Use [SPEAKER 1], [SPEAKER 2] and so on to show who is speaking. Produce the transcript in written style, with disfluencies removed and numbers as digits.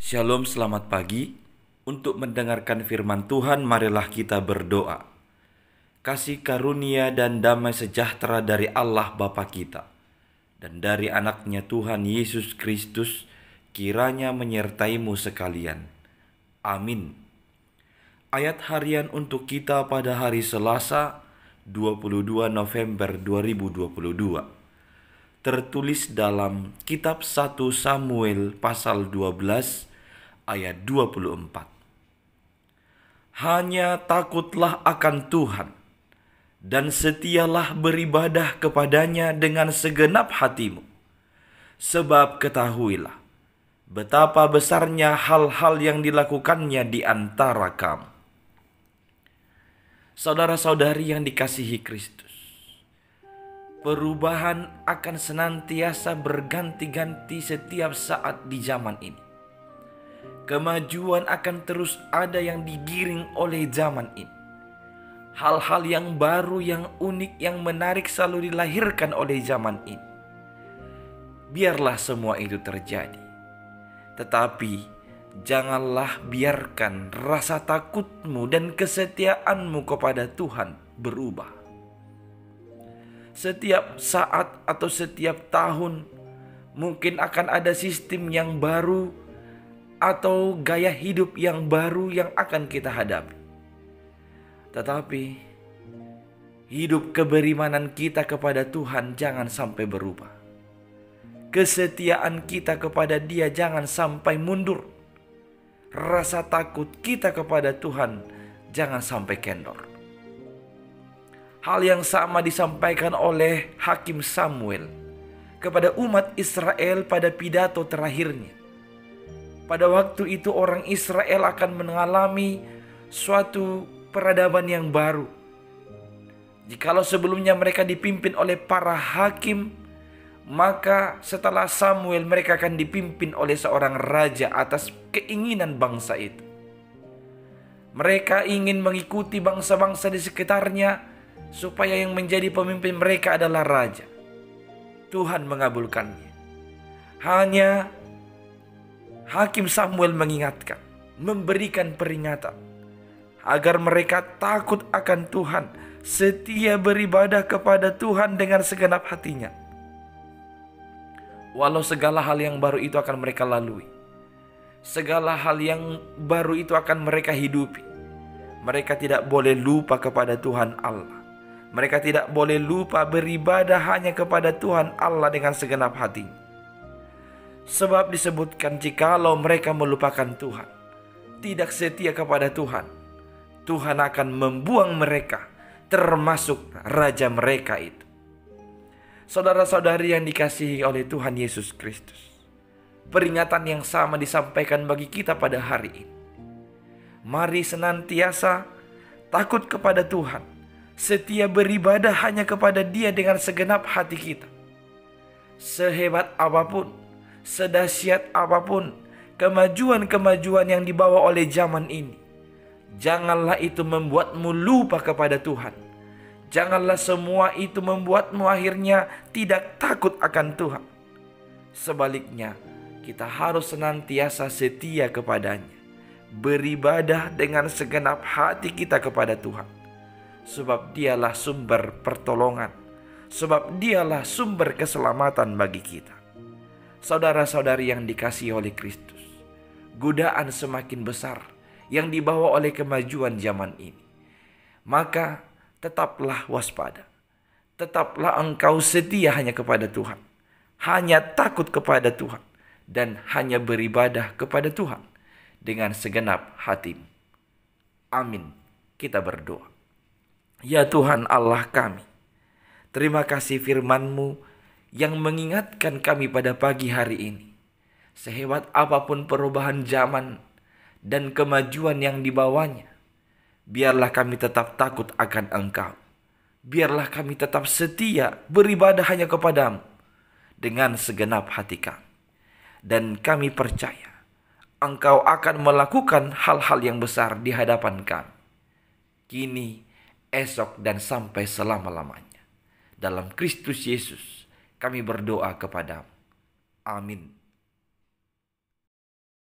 [SPEAKER 1] Shalom, selamat pagi. Untuk mendengarkan firman Tuhan, marilah kita berdoa. Kasih karunia dan damai sejahtera dari Allah Bapa kita dan dari anaknya Tuhan Yesus Kristus kiranya menyertaimu sekalian. Amin. Ayat harian untuk kita pada hari Selasa 22 November 2022 tertulis dalam kitab 1 Samuel pasal 12 ayat 24. Hanya takutlah akan Tuhan dan setialah beribadah kepadanya dengan segenap hatimu. Sebab ketahuilah betapa besarnya hal-hal yang dilakukannya di antara kamu. Saudara-saudari yang dikasihi Kristus, perubahan akan senantiasa berganti-ganti setiap saat di zaman ini. Kemajuan akan terus ada yang digiring oleh zaman ini. Hal-hal yang baru, yang unik, yang menarik selalu dilahirkan oleh zaman ini. Biarlah semua itu terjadi. Tetapi janganlah biarkan rasa takutmu dan kesetiaanmu kepada Tuhan berubah. Setiap saat atau setiap tahun mungkin akan ada sistem yang baru atau gaya hidup yang baru yang akan kita hadapi. Tetapi hidup keberimanan kita kepada Tuhan jangan sampai berubah. Kesetiaan kita kepada Dia jangan sampai mundur. Rasa takut kita kepada Tuhan jangan sampai kendor. Hal yang sama disampaikan oleh Hakim Samuel kepada umat Israel pada pidato terakhirnya. Pada waktu itu orang Israel akan mengalami suatu peradaban yang baru. Jikalau sebelumnya mereka dipimpin oleh para hakim, maka setelah Samuel mereka akan dipimpin oleh seorang raja atas keinginan bangsa itu. Mereka ingin mengikuti bangsa-bangsa di sekitarnya supaya yang menjadi pemimpin mereka adalah raja. Tuhan mengabulkannya. Hanya Hakim Samuel mengingatkan, memberikan peringatan agar mereka takut akan Tuhan, setia beribadah kepada Tuhan dengan segenap hatinya. Walau segala hal yang baru itu akan mereka lalui, segala hal yang baru itu akan mereka hidupi, mereka tidak boleh lupa kepada Tuhan Allah. Mereka tidak boleh lupa beribadah hanya kepada Tuhan Allah dengan segenap hati. Sebab disebutkan jikalau mereka melupakan Tuhan, tidak setia kepada Tuhan, Tuhan akan membuang mereka, termasuk raja mereka itu. Saudara-saudari yang dikasihi oleh Tuhan Yesus Kristus, peringatan yang sama disampaikan bagi kita pada hari ini. Mari senantiasa takut kepada Tuhan, setia beribadah hanya kepada Dia dengan segenap hati kita. Sehebat apapun, sedahsyat apapun kemajuan-kemajuan yang dibawa oleh zaman ini, janganlah itu membuatmu lupa kepada Tuhan. Janganlah semua itu membuatmu akhirnya tidak takut akan Tuhan. Sebaliknya, kita harus senantiasa setia kepadanya, beribadah dengan segenap hati kita kepada Tuhan. Sebab Dialah sumber pertolongan, sebab Dialah sumber keselamatan bagi kita. Saudara-saudari yang dikasihi oleh Kristus, godaan semakin besar yang dibawa oleh kemajuan zaman ini. Maka tetaplah waspada, tetaplah engkau setia hanya kepada Tuhan, hanya takut kepada Tuhan, dan hanya beribadah kepada Tuhan dengan segenap hatimu. Amin. Kita berdoa. Ya Tuhan Allah kami, terima kasih firman-Mu yang mengingatkan kami pada pagi hari ini. Sehebat apapun perubahan zaman dan kemajuan yang dibawanya, biarlah kami tetap takut akan Engkau. Biarlah kami tetap setia beribadah hanya kepada-Mu dengan segenap hati kami. Dan kami percaya Engkau akan melakukan hal-hal yang besar di hadapan kami, kini, esok, dan sampai selama-lamanya. Dalam Kristus Yesus kami berdoa kepada-Mu. Amin.